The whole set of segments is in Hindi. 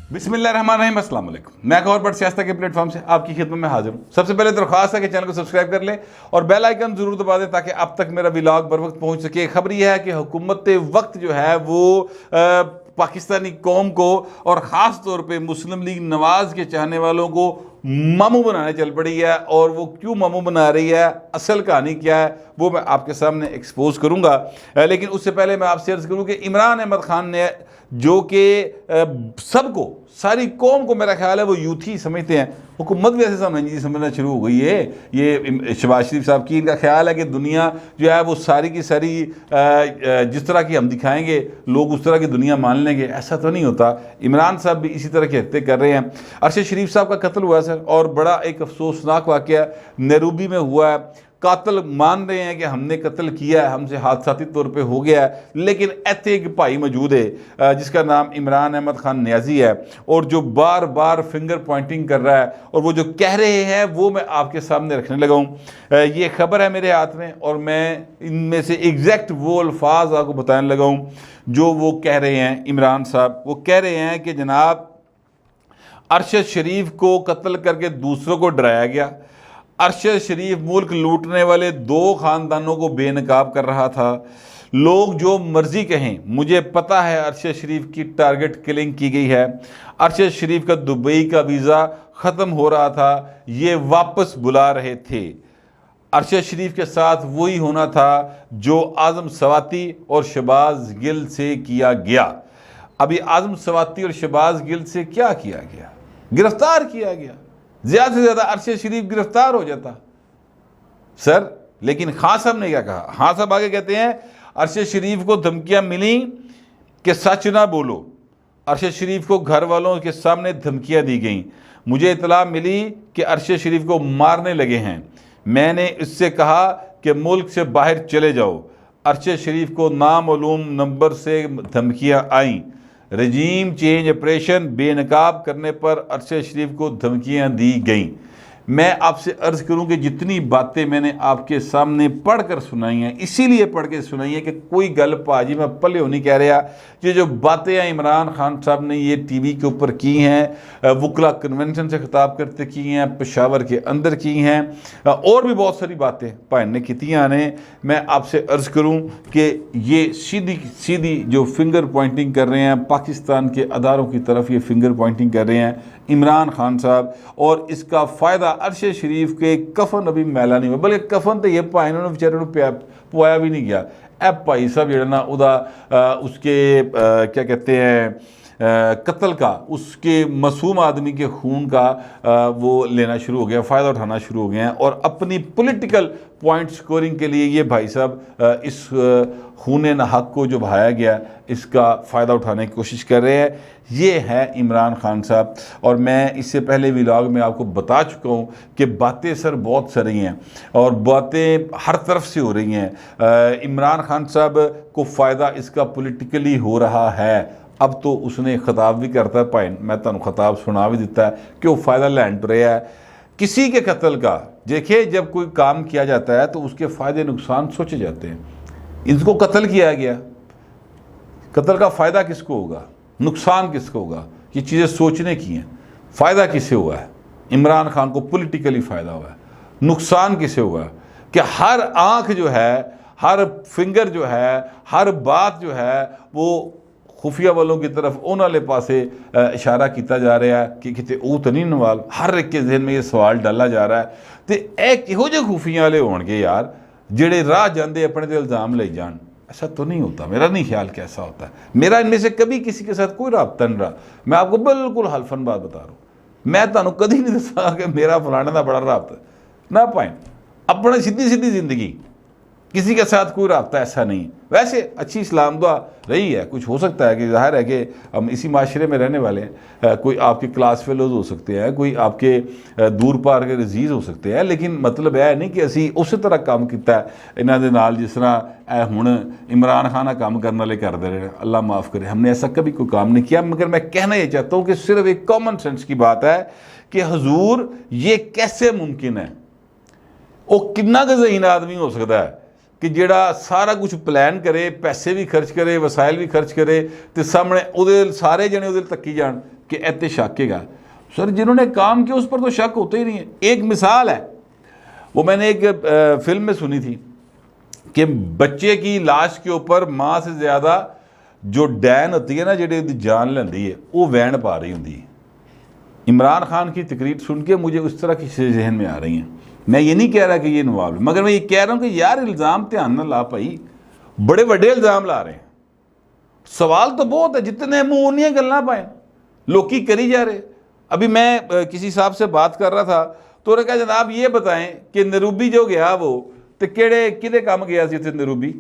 बिस्मिल्लाहिर्रहमानिर्रहीम, अस्सलाम वालेकुम। मैं एक और बड़ सियासत के प्लेटफॉर्म से आपकी खिदमत में हाजिर हूँ। सबसे पहले दरख्वास्त है कि चैनल को सब्सक्राइब कर लें और बेल आइकन जरूर दबा दें ताकि अब तक मेरा व्लॉग बर वक्त पहुँच सके। खबर यह है कि हुकूमत वक्त जो है वो पाकिस्तानी कौम को और ख़ास तौर पे मुस्लिम लीग नवाज़ के चाहने वालों को मामू बनाने चल पड़ी है। और वो क्यों मामू बना रही है, असल कहानी क्या है, वो मैं आपके सामने एक्सपोज करूँगा। लेकिन उससे पहले मैं आपसे अर्ज़ करूँ कि इमरान अहमद ख़ान ने, जो कि सबको, सारी कौम को, मेरा ख्याल है वो यूथ ही समझते हैं, हुकूमत भी ऐसे समझना शुरू हो गई है। ये शहबाज शरीफ साहब की, इनका ख्याल है कि दुनिया जो है वो सारी की सारी जिस तरह की हम दिखाएंगे लोग उस तरह की दुनिया मान लेंगे। ऐसा तो नहीं होता। इमरान साहब भी इसी तरह की हरकतें कर रहे हैं। अरशद शरीफ साहब का कत्ल हुआ सर, और बड़ा एक अफसोसनाक वाक़या नैरोबी में हुआ है। कातिल मान रहे हैं कि हमने कत्ल किया है, हमसे हादसाती तौर पे हो गया है, लेकिन ऐसे एक भाई मौजूद है जिसका नाम इमरान अहमद ख़ान न्याजी है, और जो बार बार फिंगर पॉइंटिंग कर रहा है, और वो जो कह रहे हैं वो मैं आपके सामने रखने लगा हूँ। ये खबर है मेरे हाथ में, और मैं इनमें से एग्जैक्ट वो अल्फाज आपको बताने लगा हूँ जो वो कह रहे हैं। इमरान साहब वो कह रहे हैं कि जनाब, अरशद शरीफ को कत्ल करके दूसरों को डराया गया। अरशद शरीफ मुल्क लूटने वाले दो ख़ानदानों को बेनकाब कर रहा था। लोग जो मर्ज़ी कहें, मुझे पता है अरशद शरीफ की टारगेट किलिंग की गई है। अरशद शरीफ का दुबई का वीज़ा ख़त्म हो रहा था, ये वापस बुला रहे थे। अरशद शरीफ के साथ वही होना था जो आज़म सवाती और शहबाज गिल से किया गया। अभी आज़म सवाती और शहबाज गिल से क्या किया गया? गिरफ्तार किया गया। ज़्यादा से ज़्यादा अरशद शरीफ गिरफ्तार हो जाता सर। लेकिन खान साहब ने क्या कहा? खान साहब आगे कहते हैं, अरशद शरीफ को धमकियां मिली कि सच ना बोलो। अरशद शरीफ को घर वालों के सामने धमकियां दी गईं। मुझे इतला मिली कि अरशद शरीफ को मारने लगे हैं। मैंने इससे कहा कि मुल्क से बाहर चले जाओ। अरशद शरीफ को नामालूम नंबर से धमकियां आईं। रजीम चेंज ऑपरेशन बेनकाब करने पर अरशद शरीफ को धमकियां दी गईं। मैं आपसे अर्ज़ करूं कि जितनी बातें मैंने आपके सामने पढ़ कर सुनाई हैं, इसीलिए पढ़ के सुनाई है कि कोई गल भाजी मैं पल्ले नहीं कह रहा। ये जो बातें हैं इमरान खान साहब ने ये टीवी के ऊपर की हैं, वकला कन्वेंशन से खिताब करते की हैं, पेशावर के अंदर की हैं, और भी बहुत सारी बातें भाइन ने कितियाँ ने। मैं आपसे अर्ज़ करूँ कि ये सीधी सीधी जो फिंगर पॉइंटिंग कर रहे हैं, पाकिस्तान के अदारों की तरफ ये फिंगर पॉइंटिंग कर रहे हैं इमरान खान साहब, और इसका फ़ायदा अरशद शरीफ के कफन अभी मैला नहीं हुआ, बल्कि कफन तो ये भाई इन्होंने बेचारे पुआया भी नहीं गया। ए भाई साहब जो ना उदा उसके क्या कहते हैं कत्ल का, उसके मासूम आदमी के खून का वो लेना शुरू हो गया, फ़ायदा उठाना शुरू हो गए हैं, और अपनी पॉलिटिकल पॉइंट स्कोरिंग के लिए ये भाई साहब इस खून नहक को जो बहाया गया इसका फ़ायदा उठाने की कोशिश कर रहे हैं। ये है इमरान खान साहब। और मैं इससे पहले व्लॉग में आपको बता चुका हूँ कि बातें सर बहुत सारी हैं और बातें हर तरफ से हो रही हैं। इमरान खान साहब को फ़ायदा इसका पॉलिटिकली हो रहा है। अब तो उसने खिताब भी करता है, भाई मैं तुहानू खिताब सुना भी दिता है कि वो फ़ायदा लैन तो रहा है किसी के कत्ल का। देखिए, जब कोई काम किया जाता है तो उसके फ़ायदे नुकसान सोचे जाते हैं। इनको कत्ल किया गया, कत्ल का फ़ायदा किसको होगा, नुकसान किसको होगा, ये चीज़ें सोचने की हैं। फ़ायदा किसे हुआ है? इमरान खान को पॉलिटिकली फ़ायदा हुआ है। नुकसान किसे हुआ है कि हर आँख जो है, हर फिंगर जो है, हर बात जो है वो खुफिया वालों की तरफ उन्होंने वाले पासे इशारा किया जा रहा है कि कितने वो तो नहीं नवाल। हर एक के जहन में ये सवाल डाला जा रहा है। तो यह किहो जे खुफिया वाले होंगे यार जेड़े राह जाते अपने ते इल्ज़ाम ले जान? ऐसा तो नहीं होता। मेरा नहीं ख्याल कि ऐसा होता है। मेरा इनमें से कभी किसी के साथ कोई रब्ता नहीं रहा। मैं आपको बिल्कुल हल्फन बात बता रहा हूँ। मैं तुहानू कभी नहीं दसा कि मेरा फलाने का बड़ा रब्ता ना पाए। अपनी सीधी सीधी जिंदगी, किसी के साथ कोई रब्ता ऐसा नहीं। वैसे अच्छी इस्लाम दुआ रही है, कुछ हो सकता है कि ज़ाहिर है कि हम इसी माशरे में रहने वाले हैं। कोई आपके क्लास फेलोज हो सकते हैं, कोई आपके दूर पार के रजीज़ हो सकते हैं, लेकिन मतलब यह नहीं कि असी उस तरह काम किया इन्हों के नाल जिस तरह हुण इमरान खान काम करने वाले करते रहे। अल्लाह माफ़ करे, हमने ऐसा कभी कोई काम नहीं किया। मगर मैं कहना ये चाहता हूँ कि सिर्फ एक कॉमन सेंस की बात है कि हजूर ये कैसे मुमकिन है? वो कितना का ज़हीन आदमी हो सकता है कि जिहड़ा सारा कुछ प्लान करे, पैसे भी खर्च करे, वसाइल भी खर्च करे, तो सामने उहदे सारे जने उहदे तक्की जान कि एते शकेगा। सर जिन्होंने काम किया उस पर तो शक होता ही नहीं है। एक मिसाल है, वो मैंने एक फिल्म में सुनी थी कि बच्चे की लाश के ऊपर माँ से ज़्यादा जो डैन होती है ना, जी जान लेंदी है, वो वैन पा रही होंगी। इमरान खान की तकरीर सुन के मुझे उस तरह की चीज़ें जहन में आ रही हैं। मैं ये नहीं कह रहा कि ये नवाब है, मगर मैं ये कह रहा हूँ कि यार इल्ज़ाम ध्यान ना ला पाई, बड़े बड़े इल्ज़ाम ला रहे हैं। सवाल तो बहुत है, जितने मुँह उन्हीं गल्लां पाए लोग करी जा रहे। अभी मैं किसी साहब से बात कर रहा था तो उन्होंने कहा जनाब ये बताएं कि नरूबी जो गया वो तो केड़े किदे काम गया सी उत्थे नरूबी,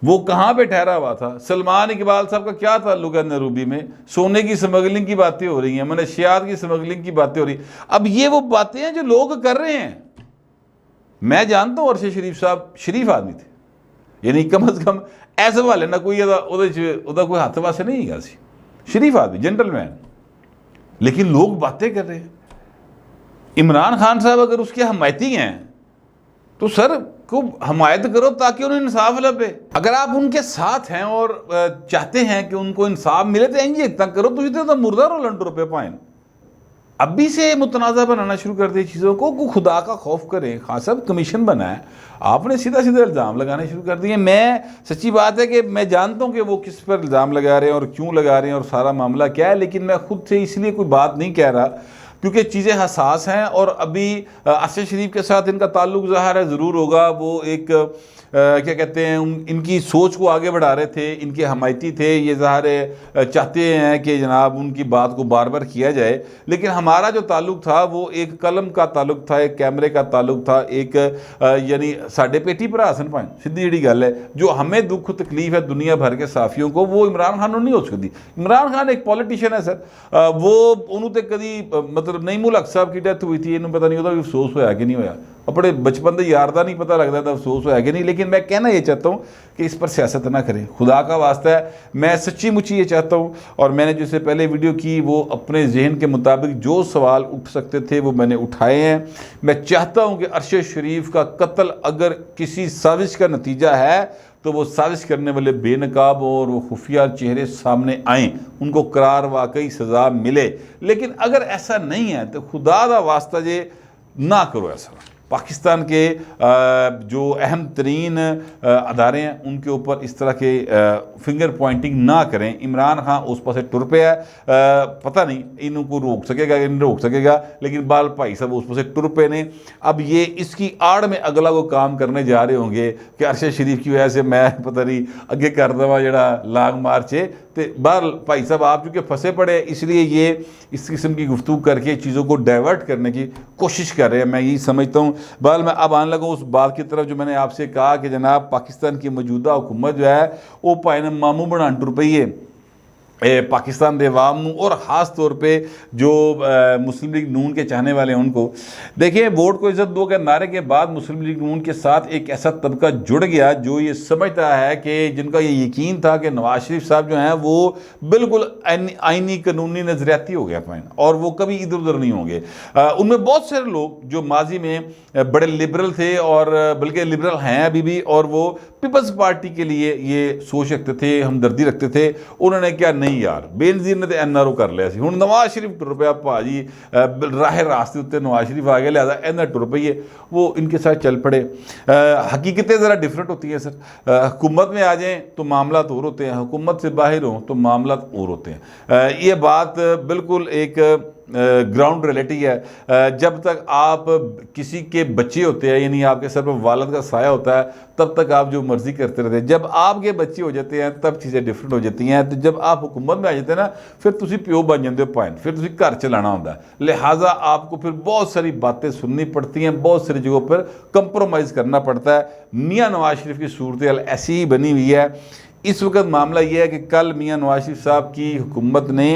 वो कहाँ पे ठहरा हुआ था? सलमान इकबाल साहब का क्या ताल्लुक है नरूबी में? सोने की स्मगलिंग की बातें हो रही हैं, मनशियात की स्मगलिंग की बातें हो रही। अब ये वो बातें हैं जो लोग कर रहे हैं। मैं जानता हूँ अरशद शरीफ साहब शरीफ आदमी थे, यानी कम अज कम ऐसे वाले ना कोई कोई हाथ वासे नहीं है सी, शरीफ आदमी, जेंटलमैन। लेकिन लोग बातें कर रहे हैं। इमरान खान साहब अगर उसके हमायती हैं तो सर को हमायत करो ताकि उन्हें इंसाफ लगे। अगर आप उनके साथ हैं और चाहते हैं कि उनको इंसाफ मिले तो इंज इतना करो, तो मुर्दा रोलंड रुपये पाएं। अभी से मुतनाज़ा बनाना शुरू कर दे चीज़ों को खुदा का खौफ करें। खान साहब कमीशन बना है, आपने सीधा सीधा इल्ज़ाम लगाने शुरू कर दिए। मैं सच्ची बात है कि मैं जानता हूँ कि वो किस पर इल्ज़ाम लगा रहे हैं और क्यों लगा रहे हैं और सारा मामला क्या है, लेकिन मैं खुद से इसलिए कोई बात नहीं कह रहा क्योंकि चीज़ें हसास हैं। और अभी अरशद शरीफ के साथ इनका ताल्लुक ज़ाहिर है ज़रूर होगा। वो एक क्या कहते हैं, इनकी सोच को आगे बढ़ा रहे थे, इनके हमायती थे, ये ज़ाहिर चाहते हैं कि जनाब उनकी बात को बार बार किया जाए। लेकिन हमारा जो ताल्लुक था वो एक कलम का ताल्लुक था, एक कैमरे का ताल्लुक था, एक यानी साढ़े पेटी भरा हसन पाए सीधी जी गल है। जो हमें दुख तकलीफ है दुनिया भर के साफियों को, वो इमरान खान नहीं हो सकती। इमरान खान एक पॉलिटिशियन है सर, वो उन्होंने कभी मतलब नईमुल हक साहब की डेथ हुई थी, इन्होंने पता नहीं होता भी अफसोस होया कि नहीं होया, अपने बचपन के यार का नहीं पता लगता था अफसोस होया कि नहीं। लेकिन मैं कहना ये चाहता हूँ कि इस पर सियासत ना करें, खुदा का वास्ता है। मैं सच्ची मुच्ची ये चाहता हूँ, और मैंने जिससे पहले वीडियो की वो अपने जहन के मुताबिक जो सवाल उठ सकते थे वो मैंने उठाए हैं। मैं चाहता हूँ कि अरशद शरीफ का कत्ल अगर किसी साजिश का नतीजा है तो वो साजिश करने वाले बेनकाब और वो खुफिया चेहरे सामने आएँ, उनको करार वाकई सज़ा मिले। लेकिन अगर ऐसा नहीं है तो खुदा का वास्ता ये ना करो ऐसा। पाकिस्तान के जो अहम तरीन अदारे हैं उनके ऊपर इस तरह के फिंगर पॉइंटिंग ना करें। इमरान खान उस पास टुर पे है, पता नहीं इनको रोक सकेगा कि नहीं रोक सकेगा, लेकिन बाल भाई साहब उस पास टुर पे ने। अब ये इसकी आड़ में अगला वो काम करने जा रहे होंगे कि अरशद शरीफ की वजह से मैं पता नहीं अगे कर देवा जड़ा लांग मार्च है। तो बाल भाई साहब आप चूँकि फंसे पड़े, इसलिए ये इस किस्म की गुफ्तगू करके चीज़ों को डाइवर्ट करने की कोशिश कर रहे हैं। मैं यही समझता हूँ। बहरहाल मैं अब आने लगा उस बात की तरफ जो मैंने आपसे कहा कि जनाब पाकिस्तान की मौजूदा हुकूमत जो है वो भाई ने मामू बना टुर पई है पाकिस्तान के अवाम और ख़ास तौर पे जो मुस्लिम लीग नून के चाहने वाले हैं उनको। देखिए, वोट को इज्जत दो के नारे के बाद मुस्लिम लीग नून के साथ एक ऐसा तबका जुड़ गया जो ये समझता है कि जिनका ये यकीन था कि नवाज शरीफ साहब जो हैं वो बिल्कुल आइनी कानूनी नज़रियाती हो गया पाए और वो कभी इधर उधर नहीं होंगे। उनमें बहुत सारे लोग जो माजी में बड़े लिबरल थे और बल्कि लिबरल हैं अभी भी, और वो पीपल्स पार्टी के लिए ये सोच रखते थे, हमदर्दी रखते थे। उन्होंने क्या नहीं यार बेनजीर ने तो NRO कर लिया हूँ नवाज शरीफ टुर पिया भाजी राह रास्ते उत्ते नवाज शरीफ आ गया, लिहाजा इन्हें टुर पईए, वो इनके साथ चल पड़े। हकीकतें ज़रा डिफरेंट होती हैं सर। हुकूमत में आ जाएँ तो मामला और होते हैं, हुकूमत से बाहर हों तो मामला और होते हैं। ये बात बिल्कुल एक ग्राउंड रियलिटी है। जब तक आप किसी के बच्चे होते हैं, यानी आपके सर पर वालिद का साया होता है, तब तक आप जो मर्जी करते रहते हैं। जब आपके बच्चे हो जाते हैं तब चीज़ें डिफरेंट हो जाती हैं। तो जब आप हुकूमत में आ जाते हैं ना, फिर तुम प्यो बन जाते हो पाइन, फिर तुम घर चलाना होता है। लिहाजा आपको फिर बहुत सारी बातें सुननी पड़ती हैं, बहुत सारी जगहों पर कंप्रोमाइज़ करना पड़ता है। मियाँ नवाज शरीफ की सूरत हाल ऐसी ही बनी हुई है। इस वक्त मामला यह है कि कल मियाँ नवाज शरीफ साहब की हुकूमत ने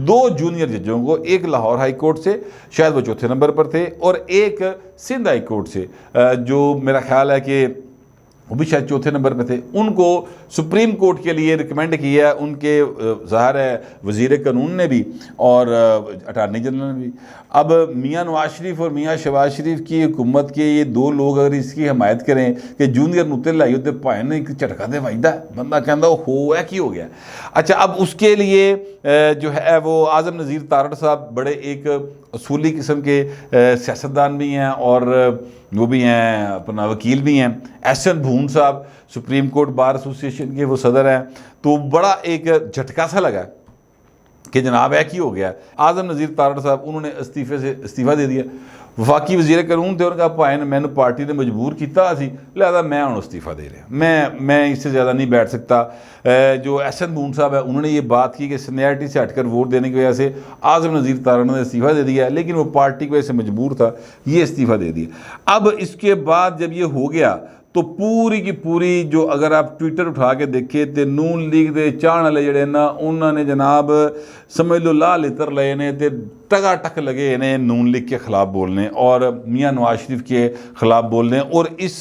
2 जूनियर जजों को, एक लाहौर हाई कोर्ट से, शायद वो चौथे नंबर पर थे, और एक सिंध हाई कोर्ट से, जो मेरा ख्याल है कि वो भी शायद चौथे नंबर पे थे, उनको सुप्रीम कोर्ट के लिए रिकमेंड किया उनके ज़ाहिर है वज़ीर कानून ने भी और अटारनी जनरल ने भी। अब मियाँ नवाज शरीफ और मियाँ शहबाज शरीफ की हुकूमत के ये दो लोग अगर इसकी हमायत करें कि जूनियर नुते लाई तो भाई ने एक झटका दे वाइदा बंदा कहता हो है कि हो गया। अच्छा, अब उसके लिए जो है वो आज़म नज़ीर तारड़ साहब बड़े एक असूली किस्म के सियासतदान भी हैं और वो भी हैं अपना वकील भी हैं। एहसन भून साहब सुप्रीम कोर्ट बार एसोसिएशन के वो सदर हैं। तो बड़ा एक झटका सा लगा कि जनाब है कि हो गया। आज़म नज़ीर तारड़ साहब उन्होंने इस्तीफ़ा दे दिया। वफाकी वज़ीर कानून थे, उन्होंने कहा भाई ने मैंने पार्टी ने मजबूर किया सी, लिहाजा मैं हूँ इस्तीफ़ा दे रहा, मैं इससे ज़्यादा नहीं बैठ सकता। जो एहसन भून साहब है उन्होंने ये बात की कि सीनियरिटी से हटकर वोट देने की वजह से आज़म नज़ीर तारड़ ने इस्तीफ़ा दे दिया, लेकिन वो पार्टी की वजह से मजबूर था, ये इस्तीफ़ा दे दिया। अब इसके बाद जब ये हो गया तो पूरी की पूरी जो अगर आप ट्विटर उठा के देखे तो नून लीग के चाहने वाले जड़े ना उन्होंने जनाब समझ लो ला लितर लए ने ते टगा टक लगे ने नून लीग के ख़िलाफ़ बोलने और मियाँ नवाज शरीफ के ख़िलाफ़ बोलने और इस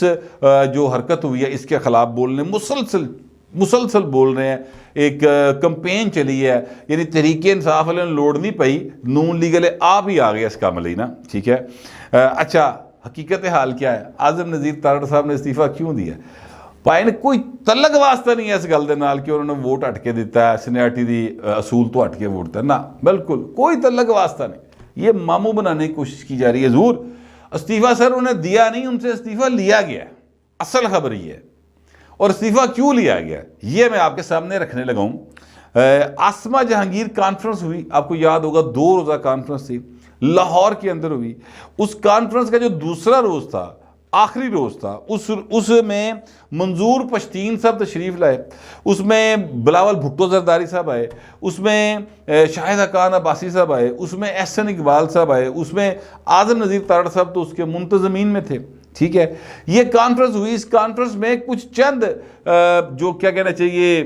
जो हरकत हुई है इसके ख़िलाफ़ बोलने मुसलसल बोल रहे हैं। एक कंपेन चली है, यानी तहरीक इंसाफ वाले लोड़ नहीं पई, नून लीग वाले आप ही आ गए इस काम लिए ना, ठीक है। अच्छा, हकीकत हाल क्या है? आज़म नज़ीर तारड़ साहब ने इस्तीफ़ा क्यों दिया? भाई ने कोई तलक वास्ता नहीं है इस गल दे नाल कि उन्होंने वोट हट के दिता है, सीनियरिटी दी असूल तो हट के वोट दिता ना, बिल्कुल कोई तलक वास्ता नहीं। ये मामू बनाने की कोशिश की जा रही है। ज़रूर इस्तीफ़ा सर उन्हें दिया नहीं, उनसे इस्तीफ़ा लिया गया, असल खबर ये है। और इस्तीफ़ा क्यों लिया गया ये मैं आपके सामने रखने लगा हूँ। आसमा जहांगीर कॉन्फ्रेंस हुई, आपको याद होगा 2 रोज़ा कॉन्फ्रेंस थी, लाहौर के अंदर हुई। उस कॉन्फ्रेंस का जो दूसरा रोज़ था, आखिरी रोज़ था, उसमें मंजूर पश्तीन साहब तशरीफ़ लाए, उसमें बिलावल भुट्टो जरदारी साहब आए, उसमें शाहिद हकान अब्बासी साहब आए, उसमें एहसन इकबाल साहब आए, उसमें आज़म नज़ीर तारड़ साहब तो उसके मुंतज़मीन में थे, ठीक है। ये कॉन्फ्रेंस हुई। इस कॉन्फ्रेंस में कुछ चंद जो क्या कहना चाहिए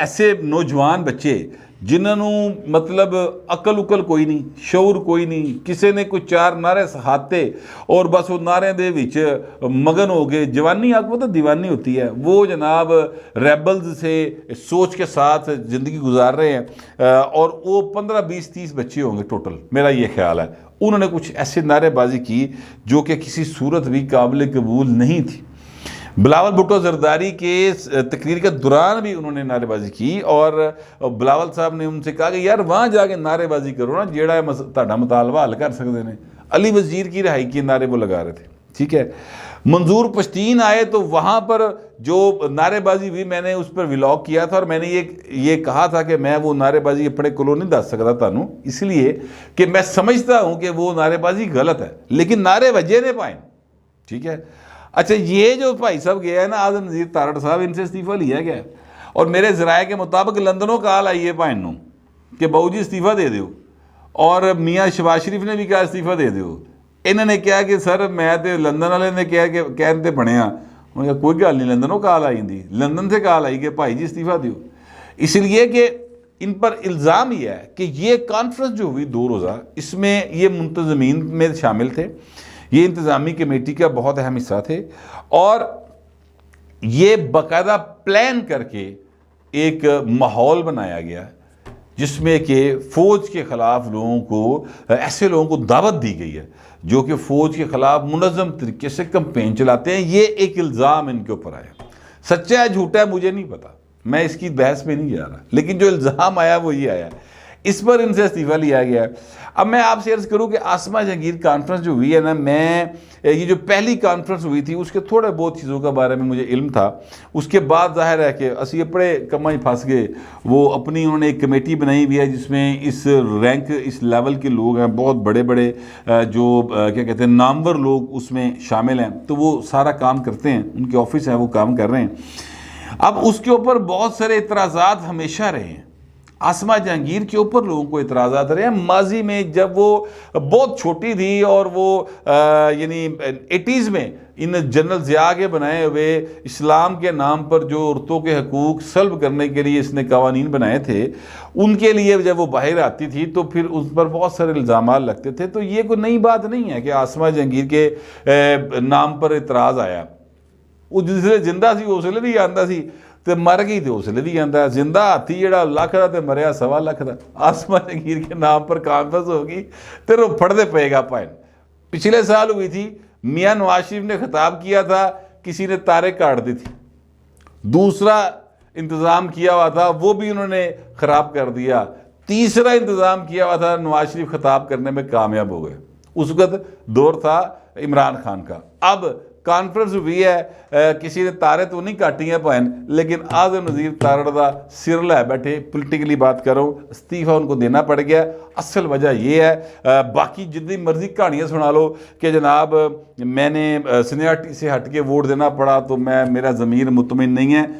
ऐसे नौजवान बच्चे जिन्होंने मतलब अकल उकल कोई नहीं, शऊर कोई नहीं, किसी ने कुछ 4 नारे सहाते और बस वो नारे दे विच मगन हो गए। जवानी आपको तो दीवानी होती है, वो जनाब रेबल्स से सोच के साथ ज़िंदगी गुजार रहे हैं। और वो 15, 20, 30 बच्चे होंगे टोटल, मेरा ये ख्याल है। उन्होंने कुछ ऐसे नारेबाजी की जो कि किसी सूरत भी काबिल कबूल नहीं थी। बिलावल भुट्टो जरदारी के तकरीर के दौरान भी उन्होंने नारेबाजी की और बिलावल साहब ने उनसे कहा कि यार वहाँ जाके नारेबाजी करो ना, जेड़ा ताड़ा मुतालबा हल कर सकते हैं। अली वजीर की रिहाई के नारे वो लगा रहे थे, ठीक है। मंजूर पश्तीन आए तो वहाँ पर जो नारेबाजी हुई मैंने उस पर व्लॉग किया था और मैंने ये कहा था कि मैं वो नारेबाजी अपने कोलों नहीं दस सकता थानू, इसलिए कि मैं समझता हूँ कि वो नारेबाजी गलत है, लेकिन नारे वजह ने पाए, ठीक है। अच्छा, ये जो भाई साहब गया है ना आज़म नज़ीर तारड़ साहब, इनसे इस्तीफ़ा लिया गया और मेरे ज़राए के मुताबिक लंदनों कॉल आई है भाई नू कि बहू जी इस्तीफ़ा दे दो, और मियाँ शहबाज शरीफ ने भी कहा इस्तीफ़ा दे दो। इन्होंने कहा कि सर मैं तो लंदन वाले ने कहा कि कहते बने उन्होंने कहा कोई गल नहीं, लंदनों कॉल आई थी, लंदन से कॉल आई कि भाई जी इस्तीफ़ा दो। इसलिए कि इन पर इल्ज़ाम यह है कि ये कॉन्फ्रेंस जो हुई 2 रोज़ा, इसमें ये मुंतज़मीन में शामिल थे, ये इंतज़ामी कमेटी का बहुत अहम हिस्सा थे और ये बाकायदा प्लान करके एक माहौल बनाया गया जिसमें कि फ़ौज के ख़िलाफ़ लोगों को, ऐसे लोगों को दावत दी गई है जो कि फ़ौज के ख़िलाफ़ मुनज़्ज़म तरीके से कैंपेन चलाते हैं। ये एक इल्ज़ाम इनके ऊपर आया, सच्चा है झूठा है मुझे नहीं पता, मैं इसकी बहस में नहीं जा रहा, लेकिन जो इल्ज़ाम आया वो ये आया, इस पर इनसे इस्तीफ़ा लिया गया है। अब मैं आपसे अर्ज़ करूँ कि आसमा जहांगीर कॉन्फ्रेंस जो हुई है ना, मैं ये जो पहली कॉन्फ्रेंस हुई थी उसके थोड़े बहुत चीज़ों के बारे में मुझे इल्म था। उसके बाद जाहिर है कि असी अपने कमा ही फंस गए। वो अपनी उन्होंने एक कमेटी बनाई हुई है जिसमें इस रैंक, इस लेवल के लोग हैं, बहुत बड़े बड़े जो क्या कहते हैं नामवर लोग उसमें शामिल हैं, तो वो सारा काम करते हैं, उनके ऑफिस हैं, वो काम कर रहे हैं। अब उसके ऊपर बहुत सारे इतराज़ात हमेशा रहे हैं। आसमा जहांगीर के ऊपर लोगों को इतराज़ात रहे हैं। माजी में जब वो बहुत छोटी थी और वो यानी 80s में इन जनरल ज़िया के बनाए हुए इस्लाम के नाम पर जो औरतों के हकूक़ सल्ब करने के लिए इसने कवानीन बनाए थे, उनके लिए जब वो बाहर आती थी तो फिर उस पर बहुत सारे इल्ज़ाम लगते थे। तो ये कोई नई बात नहीं है कि आसमा जहांगीर के नाम पर इतराज़ आया। ਉਹ ਜਿਸਲੇ ਜਿੰਦਾ ਸੀ ਉਸਲੇ ਵੀ ਆਂਦਾ ਸੀ ਤੇ ਮਰ ਗਈ ਤੇ ਉਸਲੇ भी आंदा। जिंदा हाथी ਜਿਹੜਾ ਲੱਖ ਦਾ ਤੇ ਮਰਿਆ 1.25 ਲੱਖ ਦਾ। आसमान जगीर के नाम पर कॉन्फ्रेंस होगी तो फटते पेगा पाइन। पिछले साल हुई थी, मियाँ नवाज शरीफ ने खिताब किया था, किसी ने तारे काट दी थी। दूसरा इंतज़ाम किया हुआ था वो भी उन्होंने ख़राब कर दिया। तीसरा इंतज़ाम किया हुआ था, नवाज शरीफ खिताब करने में कामयाब हो गए। उस वक्त दौर था इमरान खान का। अब कॉन्फ्रेंस हुई है, किसी ने तारे तो नहीं काटी हैं भैन, लेकिन आज़म नज़ीर तारड़ का सिर लै बैठे। पोलिटिकली बात करो, इस्तीफ़ा उनको देना पड़ गया। असल वजह ये है, बाकी जितनी मर्जी कहानियाँ सुना लो कि जनाब मैंने सीनियरिटी से हट के वोट देना पड़ा तो मेरा ज़मीर मुतमिन नहीं है।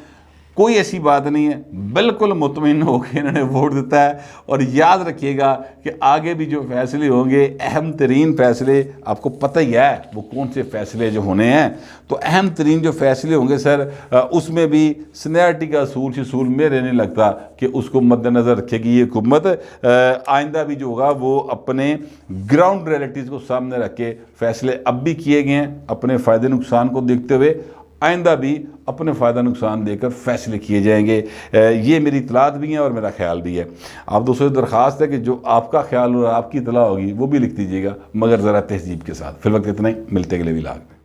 कोई ऐसी बात नहीं है, बिल्कुल मुतमिन होकर इन्होंने वोट देता है। और याद रखिएगा कि आगे भी जो फैसले होंगे, अहम तरीन फैसले, आपको पता ही है वो कौन से फैसले जो होने हैं। तो अहम तरीन जो फैसले होंगे सर, उसमें भी सीनियरिटी का असूल मेरे नहीं लगता कि उसको मद्देनज़र रखेगी ये हुकूमत। आइंदा भी जो होगा वो अपने ग्राउंड रियलिटीज़ को सामने रख के फैसले अब भी किए गए हैं, अपने फ़ायदे नुकसान को देखते हुए आइंदा भी अपने फ़ायदा नुकसान देकर फैसले किए जाएंगे। ये मेरी इतलात भी हैं और मेरा ख्याल भी है। आप दोस्तों से दरख्वास्त है कि जो आपका ख्याल और आपकी इतला होगी वो भी लिख दीजिएगा, मगर ज़रा तहजीब के साथ। फिर वक्त इतना ही, मिलते अगले व्लॉग में।